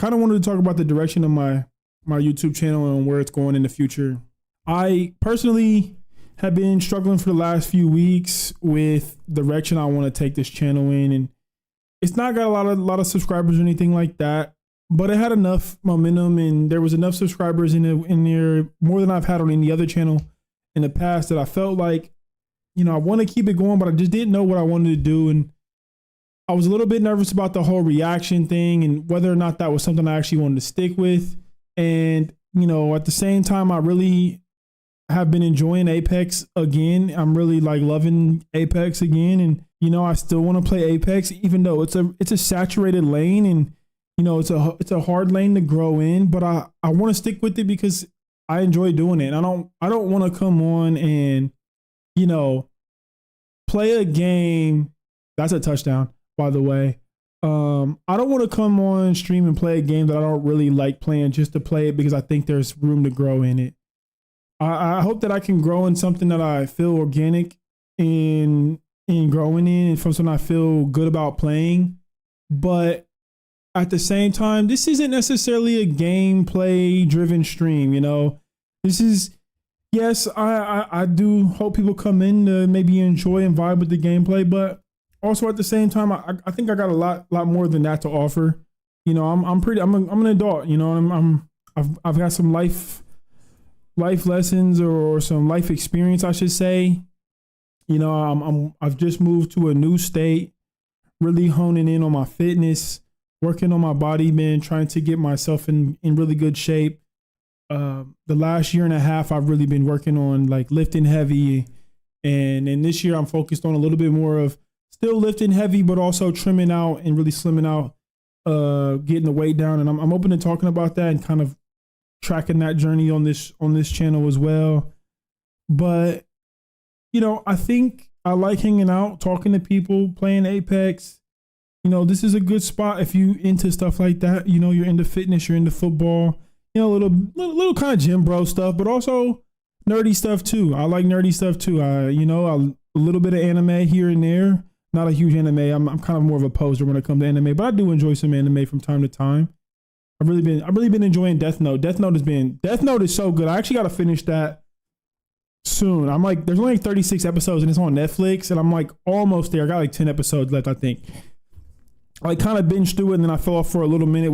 kind of wanted to talk about the direction of my YouTube channel and where it's going in the future. I personally have been struggling for the last few weeks with the direction I want to take this channel in, and it's not got a lot of subscribers or anything like that, but it had enough momentum and there was enough subscribers in there, more than I've had on any other channel in the past, that I felt like, I want to keep it going, but I just didn't know what I wanted to do. And I was a little bit nervous about the whole reaction thing and whether or not that was something I actually wanted to stick with. And, at the same time, I really have been enjoying Apex again. I'm really loving Apex again. And, I still want to play Apex, even though it's a saturated lane and, it's a hard lane to grow in, but I want to stick with it because I enjoy doing it. I don't want to come on and, play a game. That's a touchdown, by the way. I don't want to come on stream and play a game that I don't really like playing just to play it because I think there's room to grow in it. I hope that I can grow in something that I feel organic in growing in, and from something I feel good about playing. But at the same time, this isn't necessarily a gameplay driven stream. This is, yes, I do hope people come in to maybe enjoy and vibe with the gameplay, but also at the same time, I think I got a lot more than that to offer. I'm an adult. I've got some life lessons or some life experience, I should say. I've just moved to a new state, really honing in on my fitness, working on my body, man, trying to get myself in really good shape. The last year and a half, I've really been working on lifting heavy, and this year I'm focused on a little bit more of still lifting heavy, but also trimming out and really slimming out, getting the weight down. And I'm open to talking about that and kind of tracking that journey on this channel as well. But, I think I like hanging out, talking to people, playing Apex. This is a good spot if you into stuff like that. You're into fitness, you're into football, little kind of gym bro stuff, but also nerdy stuff too. I like nerdy stuff too. A little bit of anime here and there. Not a huge anime. I'm kind of more of a poser when it comes to anime, but I do enjoy some anime from time to time. I've really been enjoying Death Note. Death Note is so good. I actually got to finish that soon. There's only 36 episodes and it's on Netflix, and I'm almost there. I got 10 episodes left, I think. I kind of binged through it and then I fell off for a little minute,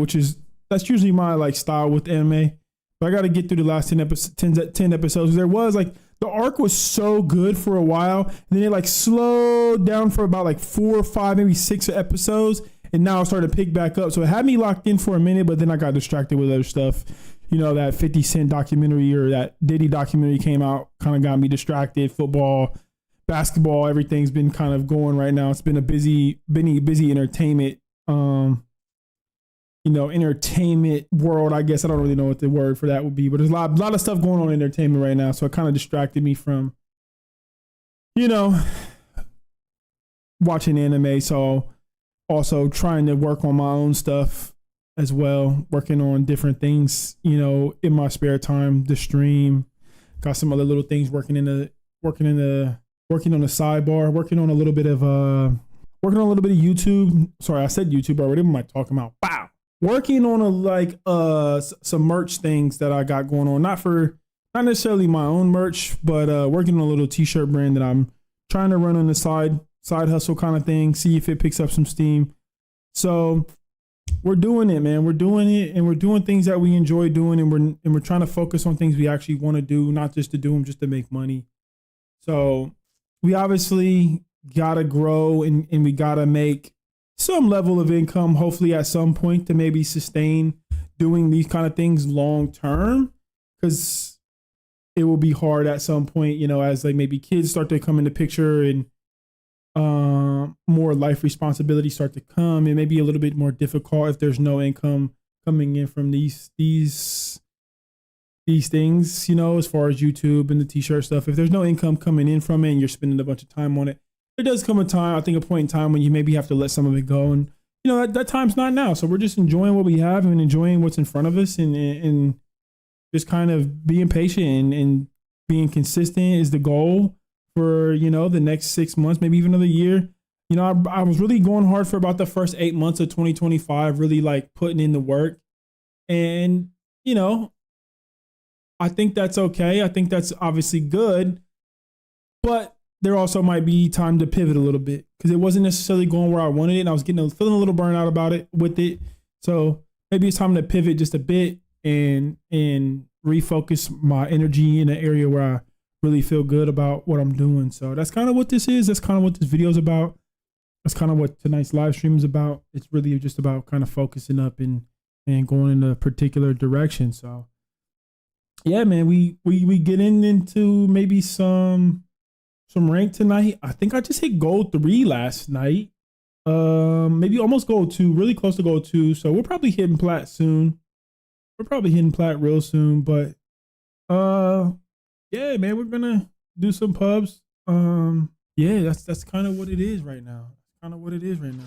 that's usually my style with anime. But I got to get through the last 10 episodes. There was the arc was so good for a while, and then it slowed down for about 4 or 5, maybe 6 episodes, and now it started to pick back up. So it had me locked in for a minute, but then I got distracted with other stuff. That 50 Cent documentary or that Diddy documentary came out, kind of got me distracted. Football, basketball, everything's been kind of going right now. It's been a busy entertainment, entertainment world, I guess. I don't really know what the word for that would be, but there's a lot of stuff going on in entertainment right now. So it kind of distracted me from, watching anime. So also trying to work on my own stuff as well, working on different things, in my spare time, the stream, got some other little things working on the sidebar, working on a little bit of YouTube. Sorry, I said YouTube already. What am I talking about? Wow. Working on some merch things that I got going on, not necessarily my own merch, but working on a little t-shirt brand that I'm trying to run on the side hustle kind of thing, see if it picks up some steam. So we're doing it, man. We're doing it, and we're doing things that we enjoy doing, and we're trying to focus on things we actually want to do, not just to do them just to make money. So we obviously gotta grow and we gotta make some level of income, hopefully at some point, to maybe sustain doing these kind of things long term, because it will be hard at some point, as maybe kids start to come into picture and more life responsibilities start to come. It may be a little bit more difficult if there's no income coming in from these things, as far as YouTube and the t-shirt stuff. If there's no income coming in from it and you're spending a bunch of time on it, there does come a time, I think a point in time when you maybe have to let some of it go. And, that time's not now. So we're just enjoying what we have and enjoying what's in front of us, and just kind of being patient and being consistent is the goal for, the next 6 months, maybe even another year. I was really going hard for about the first 8 months of 2025, really putting in the work And, you know, I think that's okay. I think that's obviously good. But there also might be time to pivot a little bit because it wasn't necessarily going where I wanted it. And I was feeling a little burnout about it with it. So maybe it's time to pivot just a bit and refocus my energy in an area where I really feel good about what I'm doing. So that's kind of what this is. That's kind of what this video is about. That's kind of what tonight's live stream is about. It's really just about kind of focusing up and going in a particular direction. So yeah, man, we getting into maybe some rank tonight. I think I just hit gold 3 last night. Maybe almost gold 2, really close to gold 2. So we're probably hitting plat soon. We're probably hitting plat real soon, but yeah, man, we're gonna do some pubs. Yeah, that's kind of what it is right now. Kind of what it is right now.